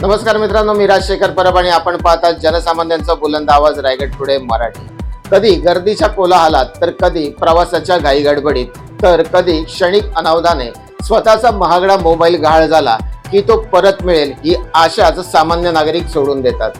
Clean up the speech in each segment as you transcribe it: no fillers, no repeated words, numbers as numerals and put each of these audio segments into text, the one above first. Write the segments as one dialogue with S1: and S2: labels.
S1: नमस्कार मित्रांनो, मी राजशेखर परब आणि आपण पाहतात जनसामान्यांचा बुलंद आवाज रायगड टुडे मराठी। कधी गर्दीच्या कोलाहलात, तर कधी प्रवासाच्या घाईगडबडीत, तर कधी क्षणिक अनावधाने स्वतःचा महागडा मोबाईल गहाळ झाला की तो परत मिळेल ही आशाच सामान्य नागरिक सोडून देतात।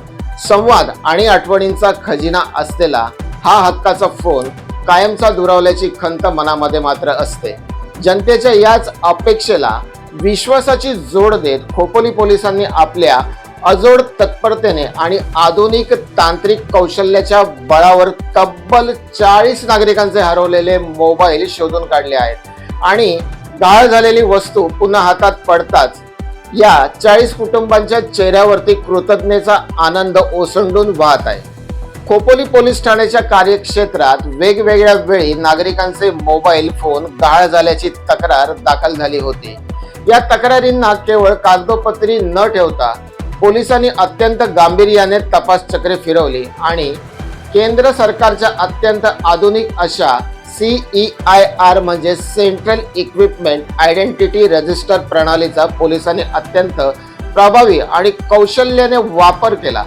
S1: संवाद आणि आठवणींचा खजिना असलेला हा हक्काचा फोन कायमचा दुरावल्याची खंत मनामध्ये मात्र असते। जनतेच्या याच अपेक्षेला विश्वासाची जोड देत खोपोली पोलिसांनी आपल्या अजोड तत्परतेने आणि आधुनिक तांत्रिक कौशल्याच्या बळावर तब्बल 40 नागरिकांचे हरवलेले मोबाईल शोधून काढले आहेत आणि गहाळ झालेली वस्तू पुन्हा हातात पडताच या 40 कुटुंबांच्या चेहऱ्यावरती कृतज्ञतेचा आनंद ओसंडून वाहत आहे। खोपोली पोलीस ठाण्याच्या कार्यक्षेत्रात वेगवेगळ्या वेळी नागरिकांचे मोबाईल फोन गहाळ झाल्याची तक्रार दाखल झाली होती। या तक्रारींना केवळ कागदोपत्री न ठेवता पोलिसांनी अत्यंत गांभीर्याने तपास चक्रे फिरवली आणि केंद्र सरकारच्या अत्यंत आधुनिक अशा CEIR म्हणजे सेंट्रल इक्विपमेंट आयडेंटिटी रजिस्टर प्रणालीचा पोलिसांनी अत्यंत प्रभावी आणि कौशल्याने वापर केला।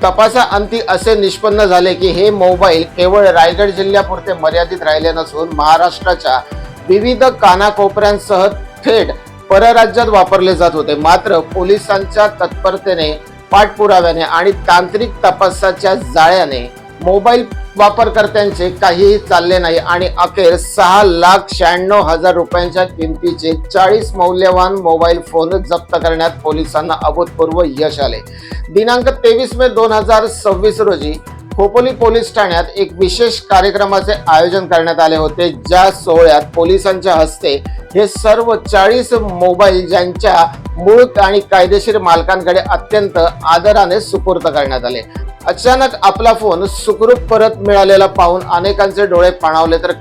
S1: तपासाअंती असे निष्पन्न झाले की हे मोबाईल केवळ रायगड जिल्ह्यापुरते मर्यादित राहिले नसून महाराष्ट्राच्या विविध कानाकोपऱ्यांसह थेट परराज्यात वापरले जात होते। मात्र पोलिसांच्या तत्परतेने, पाठपुराव्याने आणि तांत्रिक तपासाच्या जाळ्याने मोबाईल वापरकर्त्यांचे काहीही चालले नाही आणि अखेर 6,96,000 रुपयांच्या किमतीचे 40 मौल्यवान मोबाईल फोन जप्त करण्यात पोलिसांना अभूतपूर्व यश आले। दिनांक 23 मे 2026 रोजी खोपोली पोलीस ठाण्यात एक विशेष कार्यक्रमाचे आयोजन करण्यात आले होते, ज्या सोहळ्यात पोलिसांच्या हस्ते हे सर्व 40 मोबाईल ज्यांच्या मूळ आणि कायदेशीर मालकांकडे अत्यंत आदराने सुपूर्द करण्यात आले। अचानक आपला फोन सुखरूप परत मिळालेला पाहून अनेकांचे डोळे पाणावले, तर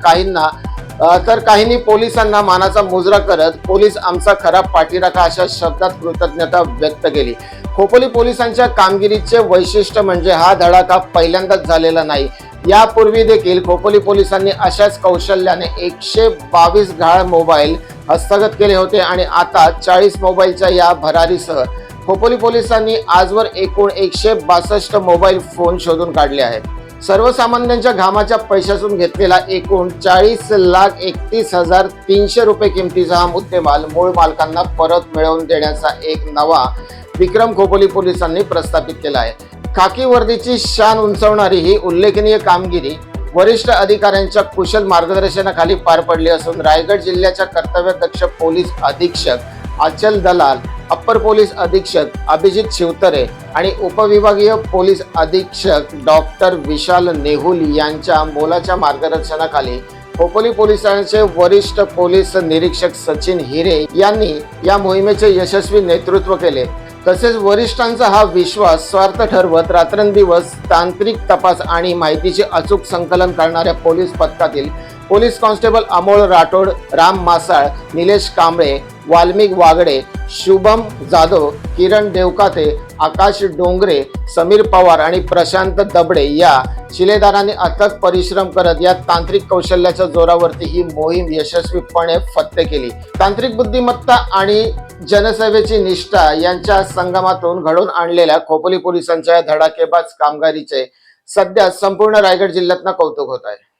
S1: काहींनी पोलिसांना मानाचा मुजरा करत पोलीस आमचा खरा पाठीराखा अशा शब्दात कृतज्ञता व्यक्त केली। खोपोली पोलिसांच्या कामगिरीचे वैशिष्ट्य म्हणजे हा धडाका पहिल्यांदाच झालेला नाही। यापूर्वी देखील खोपोली पोलिसांनी अशाच कौशल्याने 122 गहाळ मोबाईल हस्तगत केले होते आणि आता 40 मोबाईलच्या या भरारीसह खोपोली पोलिसांनी आजवर एकूण 162 मोबाईल फोन शोधून काढले आहेत। सर्वसामान्यांच्या घामाच्या पैशातून घेतलेला एकूण 40,31,300 रुपये किमतीचा हा मुद्देमाल मूळ मालकांना परत मिळवून देण्याचा एक नवा विक्रम खोपोली पोलिसांनी प्रस्थापित केला आहे। खाकी वर्दीची शान उंचावणारी ही उल्लेखनीय कामगिरी वरिष्ठ अधिकाऱ्यांच्या कुशल मार्गदर्शनाखाली पार पडली असून रायगड जिल्ह्याच्या कर्तव्यदक्ष पोलीस अधीक्षक अचल दलाल, अप्पर पोलीस अधीक्षक अभिजित शिवतरे आणि उपविभागीय पोलीस अधीक्षक डॉक्टर विशाल नेहुल यांच्या मोलाच्या मार्गदर्शनाखाली खोपोली पोलिसांचे वरिष्ठ पोलीस निरीक्षक सचिन हिरे यांनी या मोहिमेचे यशस्वी नेतृत्व केले। तसेच वरिष्ठांचा हा विश्वास स्वार्थ ठरवत रात्रंदिवस तांत्रिक तपास आणि माहितीचे अचूक संकलन करणाऱ्या पोलीस पथकातील पोलीस कॉन्स्टेबल अमोल राठोड, राम मासाळ, निलेश कांबळे, वाल्मिक वागडे, शुभम जाधव, किरण देवकाते, आकाश डोंगरे, समीर पवार आणि प्रशांत दबडे या शिलेदारांनी अथक परिश्रम करत या तांत्रिक कौशल्याच्या जोरावरती ही मोहीम यशस्वीपणे फत्ते केली। तांत्रिक बुद्धिमत्ता आणि जनसेवेची निष्ठा यांच्या संगमातून घडवून आणलेल्या खोपोली पोलिसांच्या धडाकेबाज कामगिरीचे सध्या संपूर्ण रायगड जिल्ह्यात कौतुक होत आहे।